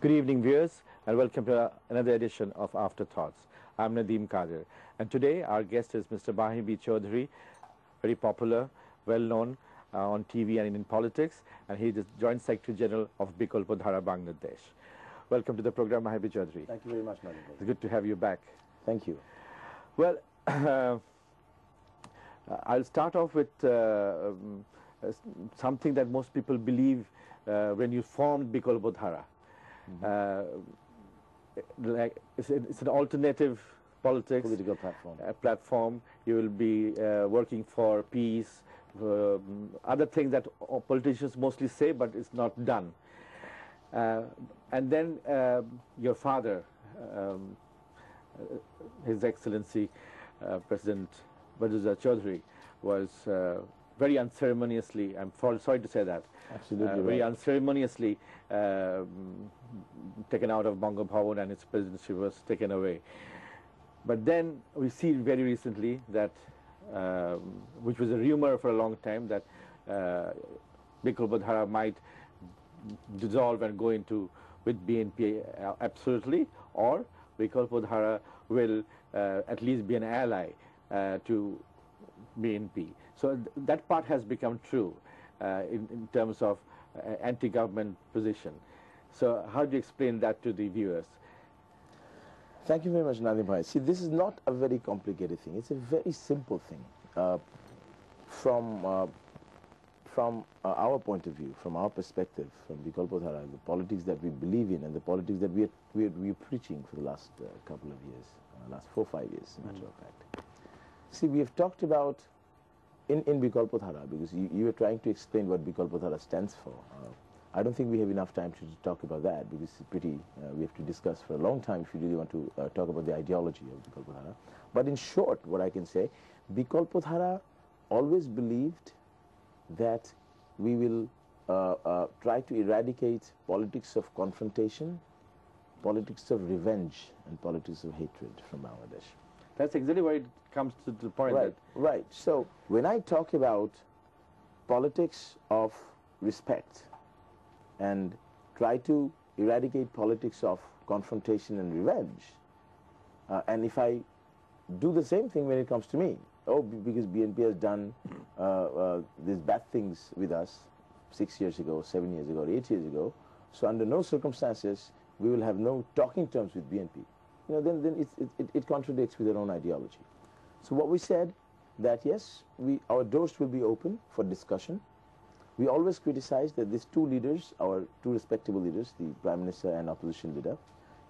Good evening, viewers, and welcome to another edition of Afterthoughts. I'm Nadeem Qadir, and today our guest is Mr. Mahi Chowdhury, very popular, well-known on TV and in politics, and he is Joint Secretary General of Bikolpo Dhara, Bangladesh. Welcome to the program, Mahi Chowdhury. Thank you very much, Nadeem. It's good to have you back. Thank you. Well, I'll start off with something that most people believe when you formed Bikolpo Dhara. Like it's an alternative Political platform. You will be working for peace, other things that politicians mostly say, but it's not done. And then your father, His Excellency President Chowdhury, was very unceremoniously, I'm sorry to say that, absolutely very right. unceremoniously taken out of Banga Bhavan, and its presidency was taken away. But then we see very recently that, which was a rumor for a long time, that Bikolpo Dhara might dissolve and go into with BNP absolutely, or Bikolpo Dhara will at least be an ally to BNP. So that part has become true in terms of anti-government position. So how do you explain that to the viewers? Thank you very much, Nadeem Bhai. See, this is not a very complicated thing. It's a very simple thing. From our point of view, from our perspective, from Bikolpo Dhara, the politics that we believe in and the politics that we're preaching for the last couple of years, last 4 or 5 years, as a matter of fact. See, we have talked about in Bikolpo Dhara, because you were trying to explain what Bikolpo Dhara stands for. I don't think we have enough time to talk about that, because it's pretty, we have to discuss for a long time if you really want to talk about the ideology of Bikolpo Dhara. But in short, what I can say, Bikolpo Dhara always believed that we will try to eradicate politics of confrontation, politics of revenge, and politics of hatred from Bangladesh. That's exactly where it comes to the point. Right, right. So when I talk about politics of respect and try to eradicate politics of confrontation and revenge, and if I do the same thing when it comes to me, because BNP has done these bad things with us 6 years ago, 7 years ago, or 8 years ago, so under no circumstances we will have no talking terms with BNP. You know, then it contradicts with their own ideology. So what we said, that yes, our doors will be open for discussion. We always criticize that these two leaders, our two respectable leaders, the Prime Minister and opposition leader,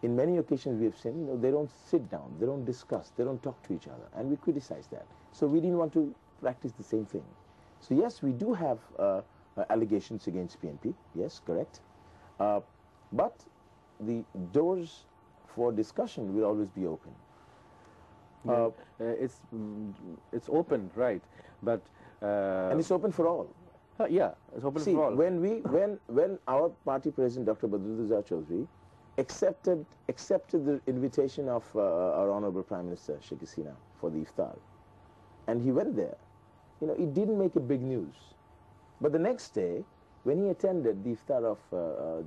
in many occasions we have seen, you know, they don't sit down, they don't discuss, they don't talk to each other, and we criticize that. So we didn't want to practice the same thing. So yes, we do have allegations against BNP, yes, correct. But the doors for discussion will always be open. It's open, right? But and it's open for all. Yeah, it's open for all. When our party president, Dr. Chowdhury, accepted the invitation of our honorable Prime Minister Sheikh Hasina for the iftar, and he went there, you know, it didn't make a big news. But the next day, when he attended the iftar of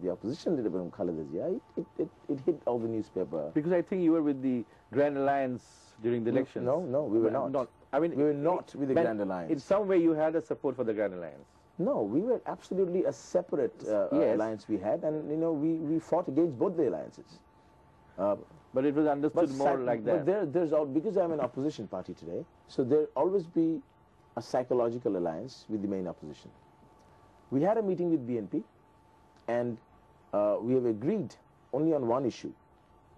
the opposition leader, Khaleda Zia, it hit all the newspaper. Because I think you were with the Grand Alliance during the elections. No, we were not. I mean, we were not with the Grand Alliance. In some way, you had a support for the Grand Alliance. No, we were absolutely a separate yes. alliance we had, and you know, we fought against both the alliances. But it was understood more like that. But because I'm an opposition party today, so there'll always be a psychological alliance with the main opposition. We had a meeting with BNP, and we have agreed only on one issue,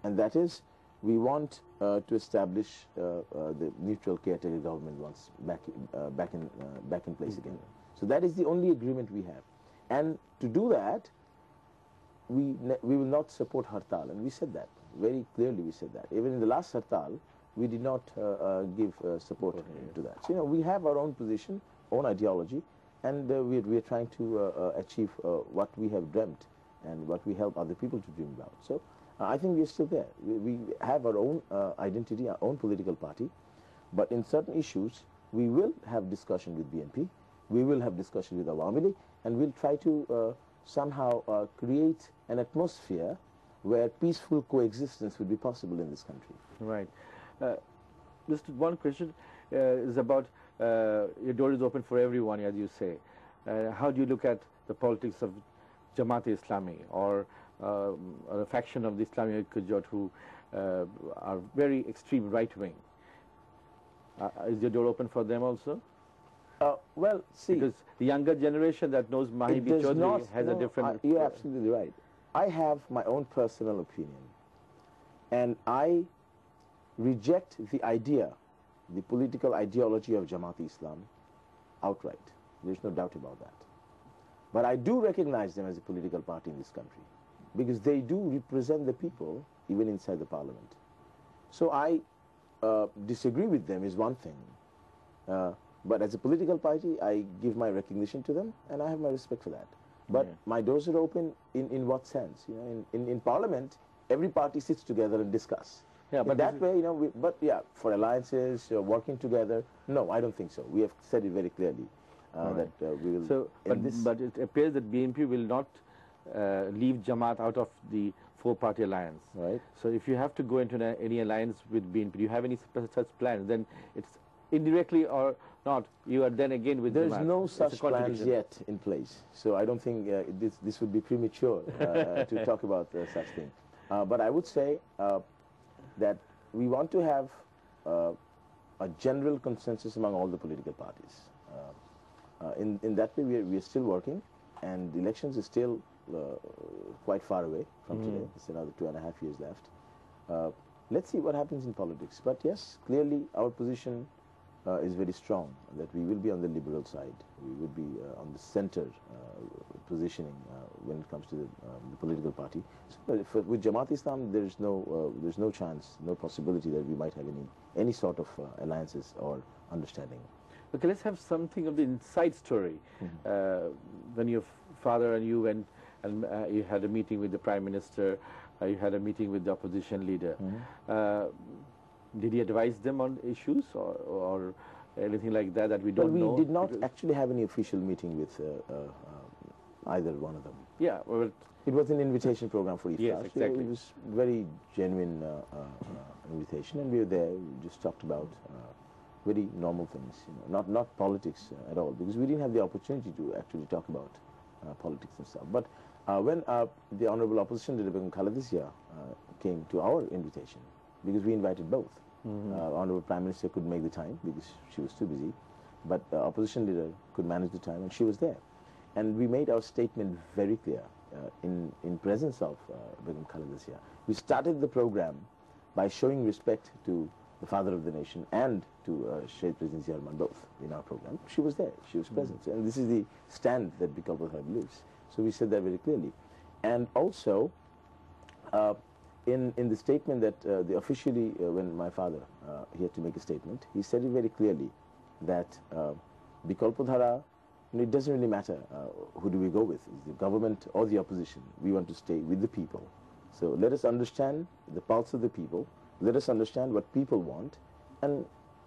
and that is we want to establish the neutral caretaker government once back in place again. So that is the only agreement we have, and to do that, we will not support Hartal, and we said that very clearly. We said that even in the last Hartal, we did not give support to that. So, you know, we have our own position, own ideology, and we are trying to achieve what we have dreamt and what we help other people to dream about. So I think we are still there. We have our own identity, our own political party, but in certain issues we will have discussion with BNP, we will have discussion with Awami League, and we'll try to somehow create an atmosphere where peaceful coexistence would be possible in this country. Right. Just one question is about your door is open for everyone, as you say. How do you look at the politics of Jamaat-e-Islami or a faction of the Islamic Qujat who are very extreme right-wing? Is your door open for them also? Well, see, because the younger generation that knows Mahi Chowdhury has a different... You're absolutely right. I have my own personal opinion, and I reject the idea, the political ideology of Jamaat-e-Islam outright. There's no doubt about that. But I do recognize them as a political party in this country, because they do represent the people even inside the parliament. So I disagree with them is one thing, but as a political party, I give my recognition to them, and I have my respect for that. But my doors are open in what sense? You know, in parliament, every party sits together and discuss. Yeah, but that way, you know, but yeah, for alliances, working together, no, I don't think so. We have said it very clearly that we will... So, but it appears that BNP will not leave Jamaat out of the four-party alliance. Right. So if you have to go into any alliance with BNP, do you have any such plans? Then it's indirectly or not, you are then again with There's Jamaat. no such plans yet in place. So I don't think this would be premature to talk about such thing. But I would say that we want to have a general consensus among all the political parties. In that way, we are still working, and the elections are still quite far away from today. It's another 2.5 years left. Let's see what happens in politics. But yes, clearly our position is very strong, that we will be on the liberal side. We would be on the center positioning when it comes to the political party. So with Jamaat-Islam, there's no chance, no possibility that we might have any sort of alliances or understanding. Okay, let's have something of the inside story. When your father and you went and you had a meeting with the Prime Minister, you had a meeting with the opposition leader. Did he advise them on issues or anything like that that we don't know? Well, we did not actually have any official meeting with either one of them. Yeah, well, it was an invitation program for Iftar. Yes, exactly. So it was very genuine invitation, and we were there. We just talked about very normal things, you know, not politics at all, because we didn't have the opportunity to actually talk about politics and stuff. But when the Honorable Opposition Leader Begum Khaleda Zia came to our invitation, because we invited both. Honorable Prime Minister could make the time because she was too busy, but Opposition Leader could manage the time, and she was there. And we made our statement very clear in presence of Begum Khaleda Zia. We started the program by showing respect to the father of the nation and to Shaheed President Zia Rahman, both in our program. She was there, she was present, and this is the stand that Bikalpatara believes. So we said that very clearly. And also, in the statement that officially, when my father, he had to make a statement, he said it very clearly that Bikalpatara, it doesn't really matter who do we go with, is the government or the opposition. We want to stay with the people. So let us understand the pulse of the people, let us understand what people want, and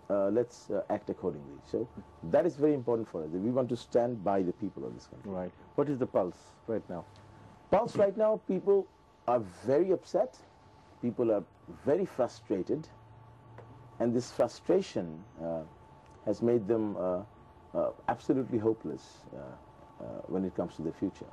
let's act accordingly. So that is very important for us, that we want to stand by the people of this country. Right. What is the pulse right now? Pulse right now, people are very upset, people are very frustrated, and this frustration has made them absolutely hopeless when it comes to the future,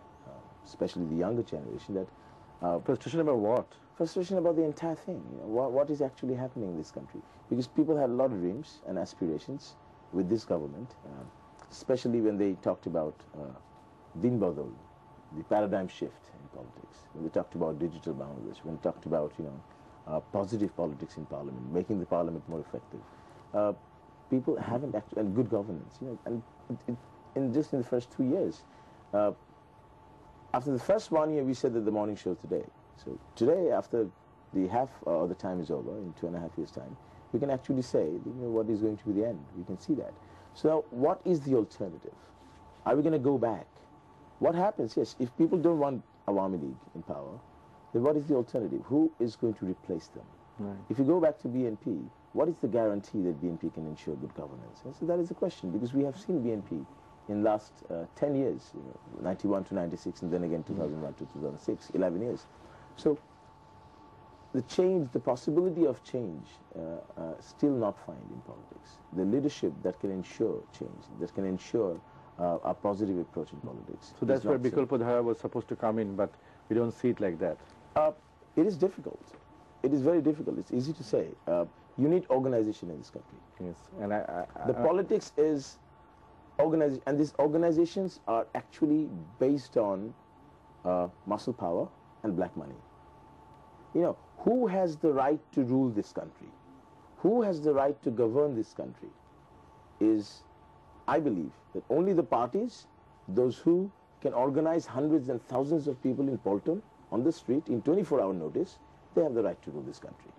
especially the younger generation. That frustration about what? Frustration about the entire thing. You know, what is actually happening in this country? Because people had a lot of dreams and aspirations with this government, especially when they talked about Din Badal, the paradigm shift in politics. When they talked about digital Bangladesh, when they talked about positive politics in parliament, making the parliament more effective. People haven't actually, and good governance, and just in the first 2 years. After the first 1 year, we said that the morning show today. So today, after the half of the time is over, in 2.5 years' time, we can actually say, what is going to be the end. We can see that. So now, what is the alternative? Are we going to go back? What happens? Yes, if people don't want Awami League in power, then what is the alternative? Who is going to replace them? Right. If you go back to BNP, what is the guarantee that BNP can ensure good governance? And so that is the question, because we have seen BNP in last 10 years, 91 to 96, and then again 2001 to 2006, 11 years. So the change, the possibility of change, still not find in politics. The leadership that can ensure change, that can ensure a positive approach in politics. So that's where Bikalpa Dhara was supposed to come in, but we don't see it like that. It is difficult. It is very difficult. It's easy to say. You need organization in this country. Yes, and the politics is organized, and these organizations are actually based on muscle power and black money. You know, who has the right to rule this country? Who has the right to govern this country? Is, I believe, that only the parties, those who can organize hundreds and thousands of people in Polton, on the street, in 24-hour notice, they have the right to rule this country.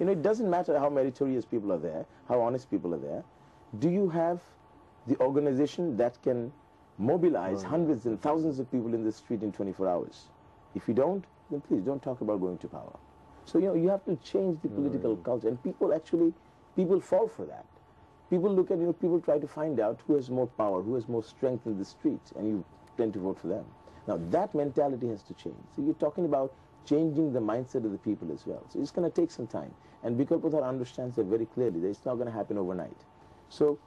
You know, it doesn't matter how meritorious people are there, how honest people are there. Do you have the organization that can mobilize hundreds and thousands of people in the street in 24 hours? If you don't, then please don't talk about going to power. So, you know, you have to change the political culture, and people fall for that. People look at, people try to find out who has more power, who has more strength in the streets, and you tend to vote for them. Now, that mentality has to change. So you're talking about changing the mindset of the people as well. So it's going to take some time. And Bikalpa Dhara understands that very clearly, that it's not going to happen overnight. So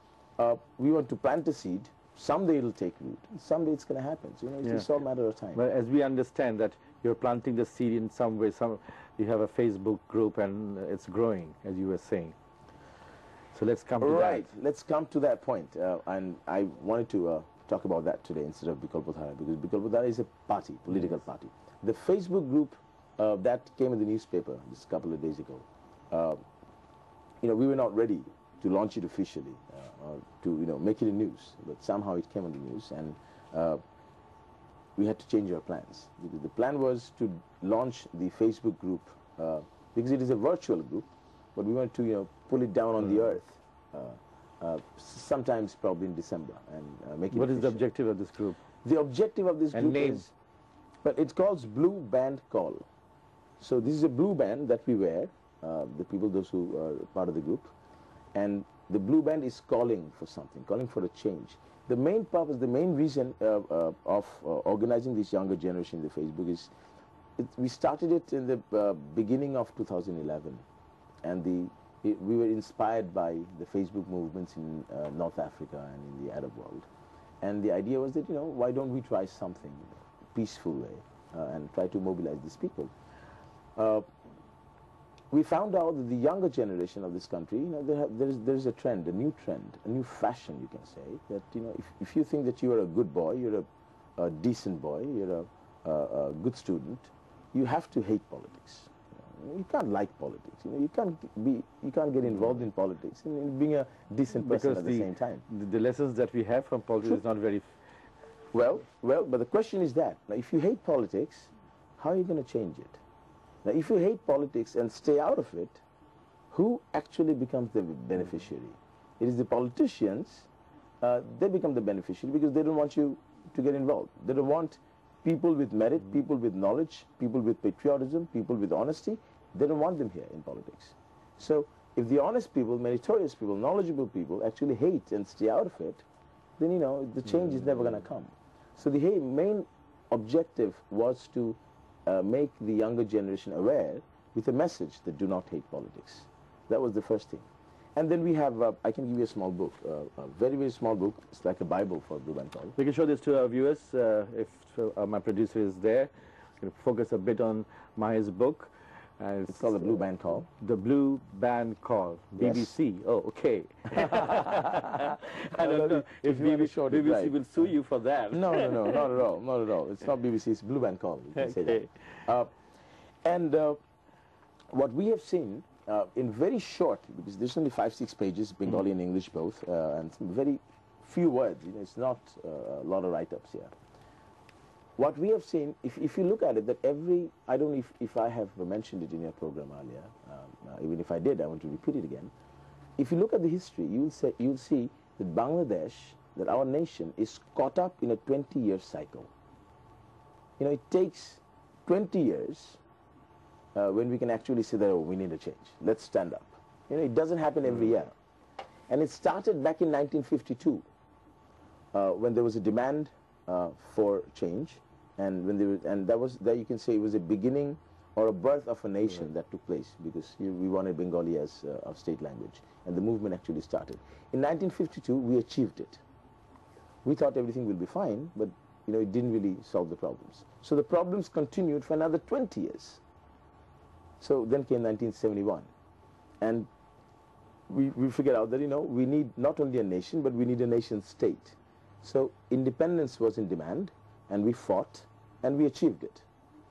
we want to plant a seed. Someday it'll take root. Someday it's going to happen. So, it's just all a matter of time. Well, as we understand that you're planting the seed in some way, you have a Facebook group and it's growing, as you were saying. So let's come to that. Right. Let's come to that point. And I wanted to talk about that today instead of Bikalpa Dhara, because Bikalpa Dhara is a party, political party. The Facebook group that came in the newspaper just a couple of days ago, we were not ready to launch it officially or to make it a news, but somehow it came on the news, and we had to change our plans, because the plan was to launch the Facebook group because it is a virtual group, but we wanted to pull it down on the earth. Sometimes probably in December, and make it What official. is the objective of this group? The objective of this group is, but it's called Blue Band Call. So this is a blue band that we wear, the people, those who are part of the group, and the blue band is calling for something, calling for a change. The main purpose, the main reason of organizing this younger generation in the Facebook is, we started it in the beginning of 2011, and we were inspired by the Facebook movements in North Africa and in the Arab world. And the idea was that, why don't we try something peaceful way and try to mobilize these people. We found out that the younger generation of this country, there's a trend, a new fashion, you can say, that, if you think that you are a good boy, you're a decent boy, you're a good student, you have to hate politics. You can't like politics. You can't get involved in politics and being a decent person at the same time. The lessons that we have from politics is not very... Well, but the question is that, now, if you hate politics, how are you going to change it? Now, if you hate politics and stay out of it, who actually becomes the beneficiary? It is the politicians. They become the beneficiary because they don't want you to get involved. They don't want people with merit, people with knowledge, people with patriotism, people with honesty. They don't want them here in politics. So if the honest people, meritorious people, knowledgeable people actually hate and stay out of it, then, the change is never going to come. So the main objective was to make the younger generation aware with a message that do not hate politics. That was the first thing. And then we have, I can give you a small book, a very, very small book. It's like a Bible for Blue Band Call. We can show this to our viewers if my producer is there. We can focus a bit on Mahi's book. It's called the Blue Band Call. The Blue Band Call. Yes. BBC. Oh, okay. I don't know if BBC will sue you for that. No, not at all. Not at all. It's not BBC. It's Blue Band Call. You can say that. What we have seen in very short, because there's only 5-6 pages, Bengali and English both, and some very few words. It's not a lot of write-ups here. What we have seen, if you look at it, that I don't know if I have mentioned it in your program earlier, even if I did, I want to repeat it again. If you look at the history, you'll see that Bangladesh, that our nation, is caught up in a 20-year cycle. It takes 20 years when we can actually say that, oh, we need a change. Let's stand up. It doesn't happen every year. And it started back in 1952 when there was a demand for change. And that you can say it was a beginning or a birth of a nation that took place, because we wanted Bengali as our state language, and the movement actually started. In 1952, we achieved it. We thought everything will be fine, but it didn't really solve the problems. So the problems continued for another 20 years. So then came 1971, and we figured out that we need not only a nation, but we need a nation state. So independence was in demand, and we fought, and we achieved it.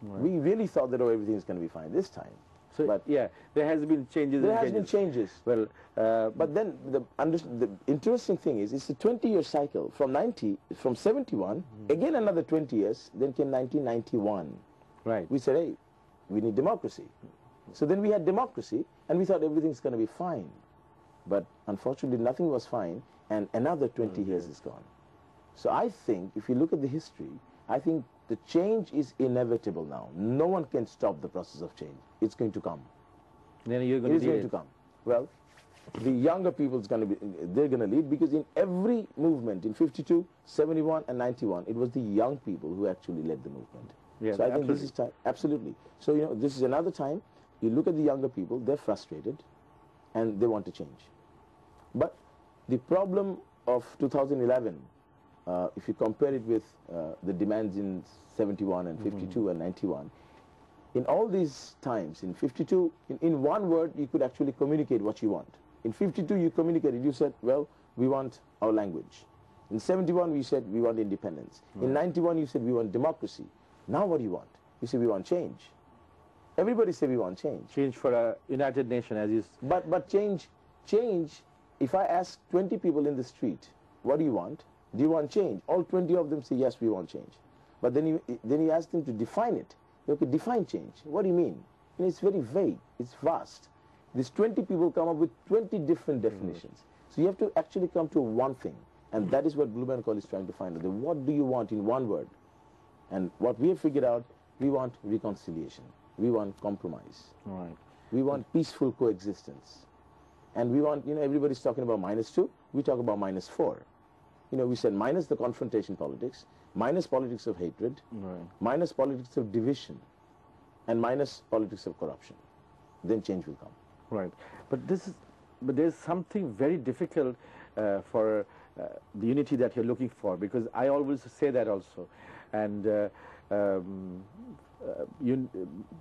Right. We really thought that everything is going to be fine this time. So, but yeah, there has been changes. There has been changes. Well, but then the interesting thing is, it's a 20-year cycle. From 71, again another 20 years, then came 1991. Right. We said, hey, we need democracy. So then we had democracy, and we thought everything's going to be fine. But unfortunately, nothing was fine, and another 20 years is gone. So I think, if you look at the history, I think the change is inevitable now. No one can stop the process of change. It's going to come. Then you're going to come. Well, the younger people they're going to lead, because in every movement, in 52, 71, and 91, it was the young people who actually led the movement. Yeah, so I think this is time. Absolutely. So, this is another time. You look at the younger people, they're frustrated, and they want to change. But the problem of 2011, if you compare it with the demands in 71 and 52 and 91, in all these times, in 52, in one word, you could actually communicate what you want. In 52, you communicated. You said, well, we want our language. In 71, we said we want independence. In 91, you said we want democracy. Now what do you want? You say we want change. Everybody say we want change. Change for a united nation, as you... But change, if I ask 20 people in the street, what do you want? Do you want change? All 20 of them say, yes, we want change. But then you ask them to define it. Okay, define change. What do you mean? It's very vague. It's vast. These 20 people come up with 20 different definitions. So you have to actually come to one thing. And that is what Blue Band Call is trying to find out. What do you want in one word? And what we have figured out, we want reconciliation. We want compromise. Right. We want peaceful coexistence. And we want, everybody's talking about -2. We talk about -4. We said minus the confrontation politics, minus politics of hatred, minus politics of division, and minus politics of corruption. Then change will come. Right. But there's something very difficult for the unity that you're looking for, because I always say that also. And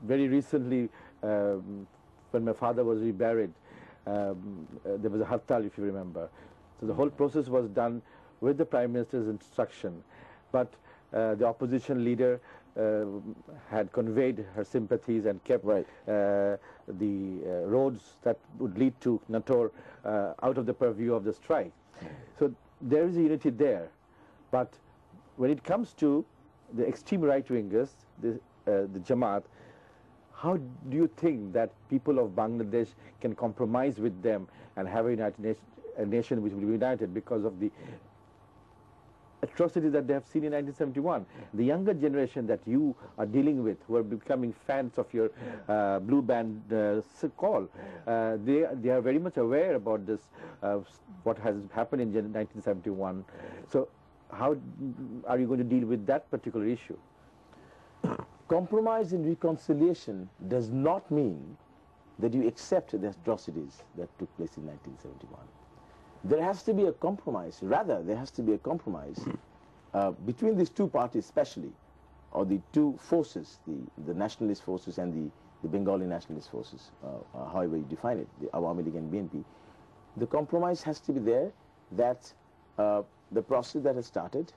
very recently, when my father was reburied, there was a hartal, if you remember. So the whole process was done with the Prime Minister's instruction, but the opposition leader had conveyed her sympathies and kept the roads that would lead to Nator out of the purview of the strike. So there is a unity there, but when it comes to the extreme right-wingers, the Jamaat, how do you think that people of Bangladesh can compromise with them and have a nation which will be united because of the atrocities that they have seen in 1971? The younger generation that you are dealing with, who are becoming fans of your Blue Band call, they are very much aware about this, what has happened in 1971. So how are you going to deal with that particular issue? Compromise and reconciliation does not mean that you accept the atrocities that took place in 1971. There has to be a compromise. Rather, there has to be a compromise between these two parties, especially, or the two forces, the nationalist forces and the Bengali nationalist forces, however you define it, the Awami League and BNP. The compromise has to be there that the process that has started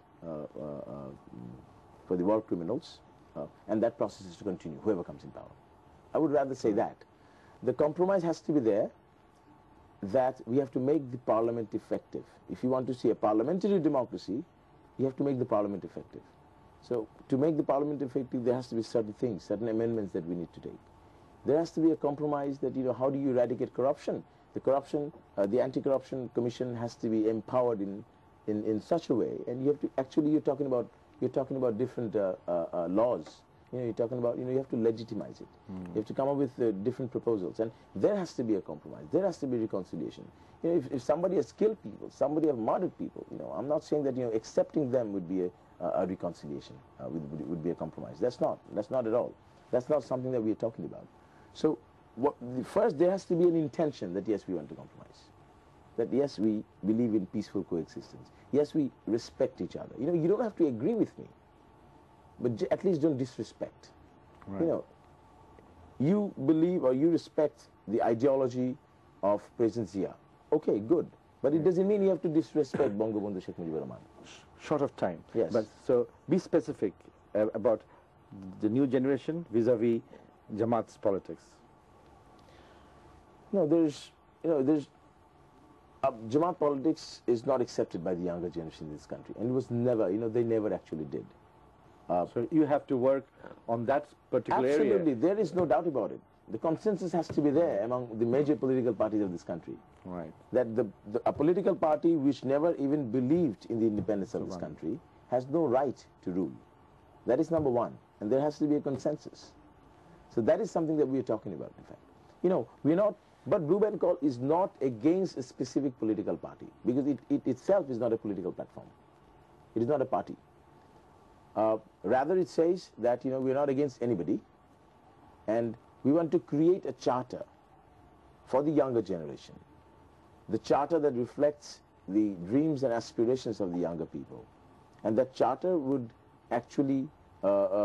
for the war criminals, and that process is to continue, whoever comes in power. I would rather say that. The compromise has to be there that we have to make the parliament effective. If you want to see a parliamentary democracy, you have to make the parliament effective. So to make the parliament effective, there has to be certain things, certain amendments that we need to take. There has to be a compromise that, how do you eradicate corruption? The corruption, the anti-corruption commission has to be empowered in such a way, and you have to, actually you're talking about different laws. You're talking about, you have to legitimize it. You have to come up with different proposals, and there has to be a compromise. There has to be reconciliation. If somebody has killed people, somebody has murdered people, I'm not saying that, accepting them would be a reconciliation, would be a compromise. That's not at all. That's not something that we are talking about. So first there has to be an intention that yes, we want to compromise. That yes, we believe in peaceful coexistence. Yes, we respect each other. You know, you don't have to agree with me, but at least don't disrespect. Right. You know, you believe or you respect the ideology of President Zia. Okay, good. But it doesn't mean you have to disrespect Bangabandhu Sheikh Mujibur Rahman. Short of time. Yes. But so be specific about the new generation vis-a-vis Jamaat's politics. No, Jamaat politics is not accepted by the younger generation in this country, and it was never, they never actually did. So you have to work on that particular area. Absolutely, there is no doubt about it. The consensus has to be there among the major political parties of this country. Right. That a political party which never even believed in the independence of this country has no right to rule. That is number one, and there has to be a consensus. So that is something that we are talking about, in fact. You know, we're not, but Blue Band Call is not against a specific political party, because it itself is not a political platform. It is not a party. Rather it says that, we're not against anybody, and we want to create a charter for the younger generation. The charter that reflects the dreams and aspirations of the younger people. And that charter would actually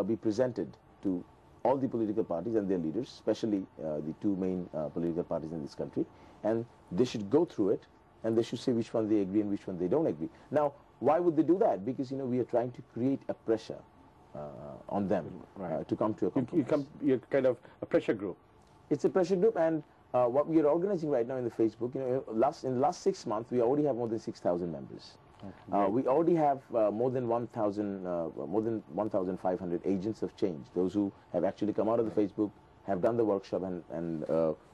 be presented to all the political parties and their leaders, especially the two main political parties in this country. And they should go through it, and they should say which one they agree and which one they don't agree. Now, why would they do that? Because, we are trying to create a pressure on them to come to a compromise. You're kind of a pressure group. It's a pressure group, and what we are organizing right now in the Facebook, in the last 6 months, we already have more than 6,000 members. We already have more than 1,500 agents of change, those who have actually come out of the Facebook, have done the workshop and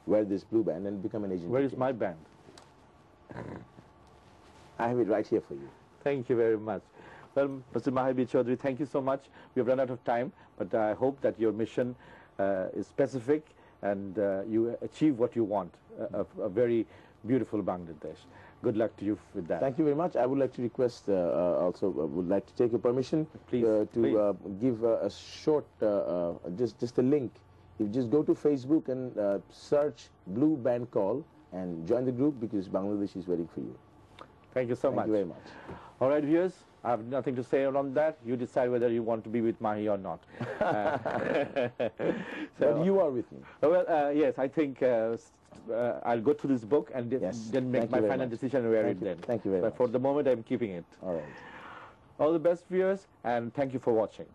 wear this blue band and become an agent. Where is my band? I have it right here for you. Thank you very much. Well, Mr. Mahi Chowdhury, thank you so much. We have run out of time, but I hope that your mission is specific and you achieve what you want, a very beautiful Bangladesh. Good luck to you with that. Thank you very much. I would like to request would like to take your permission to give a short, just a link. You just go to Facebook and search Blue Band Call and join the group, because Bangladesh is waiting for you. Thank you so much. Thank you very much. All right, viewers, I have nothing to say around that. You decide whether you want to be with Mahi or not. But you are with me. Well, yes, I think I'll go through this book and then make my final decision and wear it then. Thank you very much. But for the moment, I'm keeping it. All right. All the best, viewers, and thank you for watching.